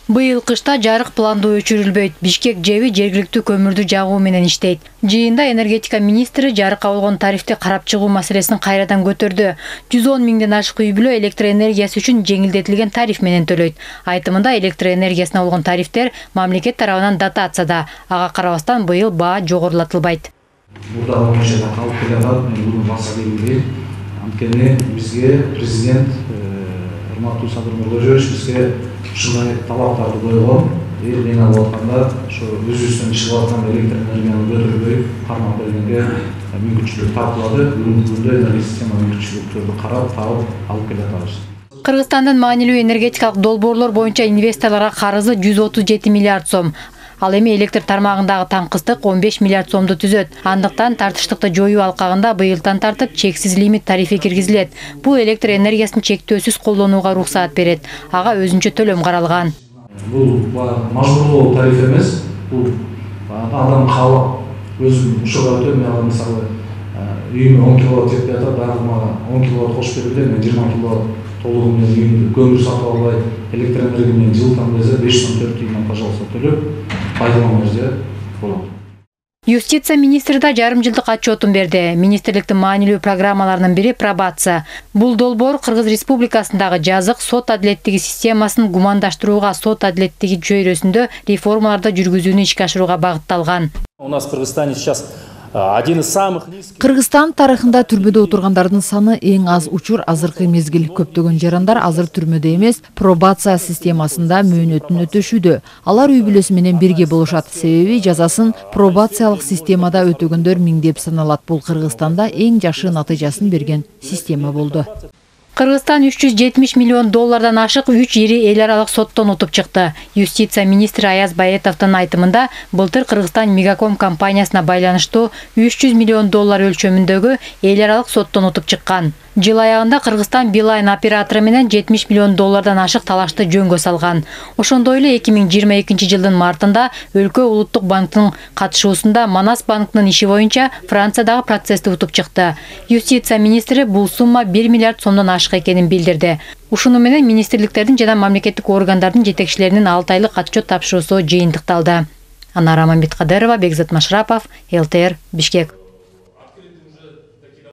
Быйыл кышта жарык пландуу өчүрүлбөйт. Бишкек ЖЭБи жергиликтүү көмүрдү жагуу менен иштейт. Жыйында энергетика министри жарыкка болгон тарифти карап чыгуу маселесин кайрадан көтөрдү. 110 миңден ашык үй бүлө электр энергиясы үчүн жеңилдетилген тариф менен төлөйт. Айтымында электр энергиясына болгон тарифтер мамлекет тарабынан дотацияда. Ага карабастан быйыл баа жогорулатылбайт. Burada olmayacak halk kadar bunu bahsedebiliriz. Antkeni bizge prezident Hurmatlı Sadır Nurgözevич bizge şunday talaplardı koyulan. Мен алып атканда ошо өзүбүздөн чыгып аткан электр энергияны көтөрбөй кармап бергенге мүмкүнчүлүк тапылады. Бүгүнкү күндө энергия система мүмкүнчүлүктөрдү карап таап алып келатабыз. Кыргызстандын маанилүү энергетикалык долбоорлор боюнча инвесторлорго карызы 137 миллиард сом. Ал эми электр тармагындагы таңкыстык 15 миллиард сомду түзөт. Андыктан тартыштыкты жоюу алкагында быйылдан тартып чексиз лимит тарифи киргизилет. Бул электр энергиясын чектөөсүз колдонууга уруксаат берет. Ага өзүнчө төлөм каралган. Бул мажбурлоо тариф эмес. Бул адам каалап өзүн ушуга өтөп, мен мисалы үйүмө 10 киловатт жетпей атат, дагы мага 10 киловатт кошуп берилди, мен 20 киловатт толугу менен үйүмдү көмүр сатып албай, электр энергия менен жылытам десе 5-4 тыйындан пожалуйста төлөп пайдаланыңыз болот. Юстиция министри да жарым жылдык отчетун берди. Министрликтин маанилүү программаларынын бири пробация. Бул долбоор Кыргыз Республикасындагы жазык сот адилеттиги системасын гумандаштырууга, сот адилеттиги чөйрөсүндө реформаларды жүргүзүүнү ишке ашырууга багытталган. У нас в Кыргызстане сейчас один из самых низких. Кыргызстан тарыхында түрмөдө отургандардын саны эң аз. Учур азыркы мезгил. Көптөгөн жарандар азыр түрмөдө эмес, пробация системасында мөөнөтүн өтөшүүдө. Алар үй бүлөсү менен бирге болушат. Себеби жазасын пробациялык системада өтөгөндөр миңдеп саналат. Бул Кыргызстанда эң жакшы натыйжасын берген система болду. Кыргызстан 370 миллион доллардан ашык 3 ири эл аралык соттон утуп чыкты. Юстиция министри Аяз Байетовдун айтымында, былтыр Кыргызстан Мегаком компаниясына байланыштуу 300 миллион доллар өлчөмүндөгү эл аралык соттон утуп чыккан. Жыл аягында Кыргызстан Билайн оператору менен 70 миллион доллардан ашык талашты жөнгө салган. Ошондой эле 2022 жылдын мартында өлкө улуттук банктын катышуусунда Манас банкынын иши боюнча Франциядагы процессти утуп чыкты. Юстиция министри бул сумма 1 миллиард сомдон ашык экенин билдирди. Ушуну менен министрликтердин жана мамлекеттик органдардын жетекчилеринин 6 айлык отчет тапшыруусу жыйынтыкталды. Анара Мамбеткадырова, Бекзат Машрапов, ЛТР, Бишкек.